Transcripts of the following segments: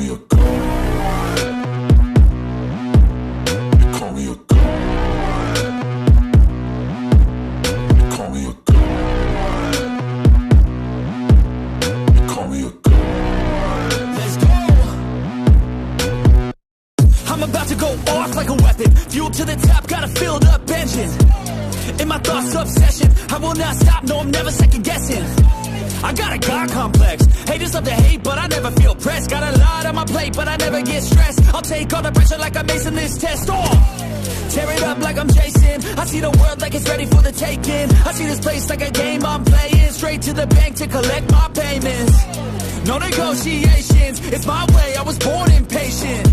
me a god. You call me a god. You call me a god. You call me a god. Let's go. I'm about to go off like a weapon. Fuel to the top, got a filled up engine. In my thoughts, obsession. I will not stop, no, I'm never second guessing. I got a God complex. Haters love to hate, but I never feel pressed. Got a lot on my plate, but I never get stressed. I'll take all the pressure like I'm acing this test. Oh, tear it up like I'm Jason. I see the world like it's ready for the taking. I see this place like a game I'm playing. Straight to the bank to collect my payments. No negotiations, it's my way, I was born impatient.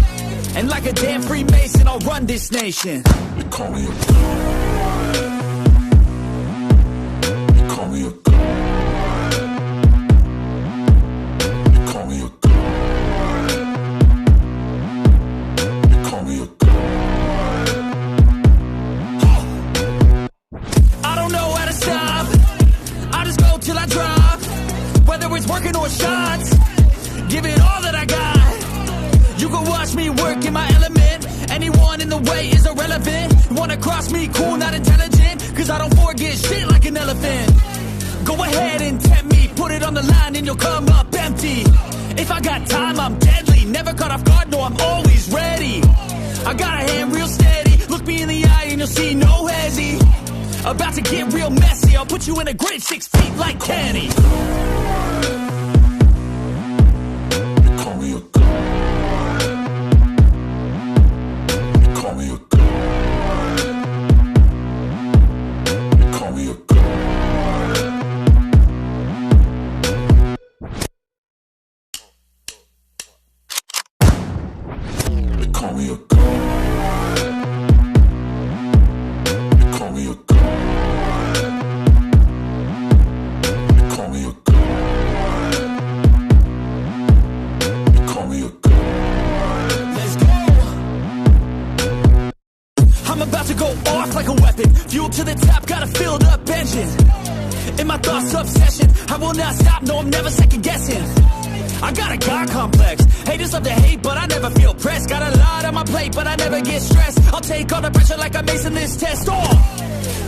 And like a damn Freemason, I'll run this nation. You call me a god. You call me a god. You call me a god. You call me a god. I don't know how to stop. I just go till I drop. Whether it's working or shots, give it all that I got. You can watch me work in my element. Anyone in the way is irrelevant. You wanna cross me, cool, not intelligent. Cause I don't forget shit like an elephant. Go ahead and tempt me, put it on the line and you'll come up empty. If I got time, I'm deadly. Never caught off guard, no, I'm always ready. I got a hand real steady. Look me in the eye and you'll see no hezzy. About to get real messy. I'll put you in a grave 6 feet like Kenny. You call me a god. You call me a god. You call me a god. You call me a god. You call me a god. You call me a god. You call me a god. Let's go. I'm about to go off like a weapon. Fuel to the top, got a filled up engine. In my thoughts, obsession. I will not stop, no, I'm never second guessing. I got a God complex. Haters love to hate, but I never feel pressed. Got a lot on my plate, but I never get stressed. I'll take all the pressure like I'm acing this test. Oh,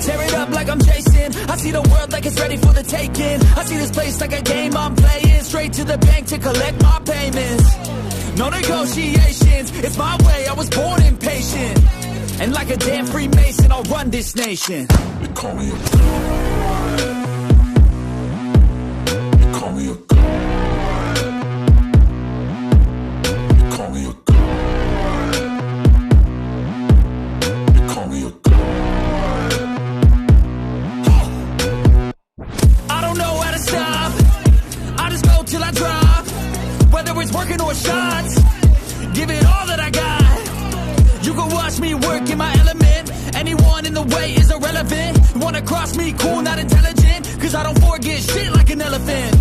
tear it up like I'm Jason. I see the world like it's ready for the taking. I see this place like a game I'm playing. Straight to the bank to collect my payments. No negotiations, it's my way, I was born impatient. And like a damn Freemason, I'll run this nation. You call me a god. You call me a god. You call me a god. You call me a god. I don't know how to stop. I just go till I drop. Whether it's working or shots, give it all that I got. You can watch me work in my element. Anyone in the way is irrelevant. You wanna cross me, cool, not intelligent. Cause I don't forget shit like an elephant.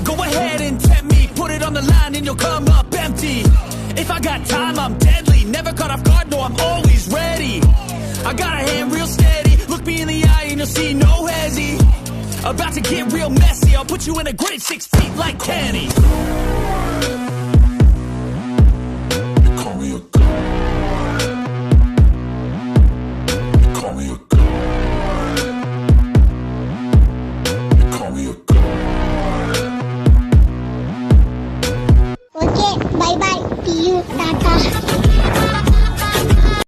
Go ahead and tempt me, put it on the line and you'll come up empty. If I got time, I'm deadly. Never caught off guard, no, I'm always ready. I got a hand real steady. Look me in the eye and you'll see no hezzy. About to get real messy. I'll put you in a grave 6 feet like Kenny.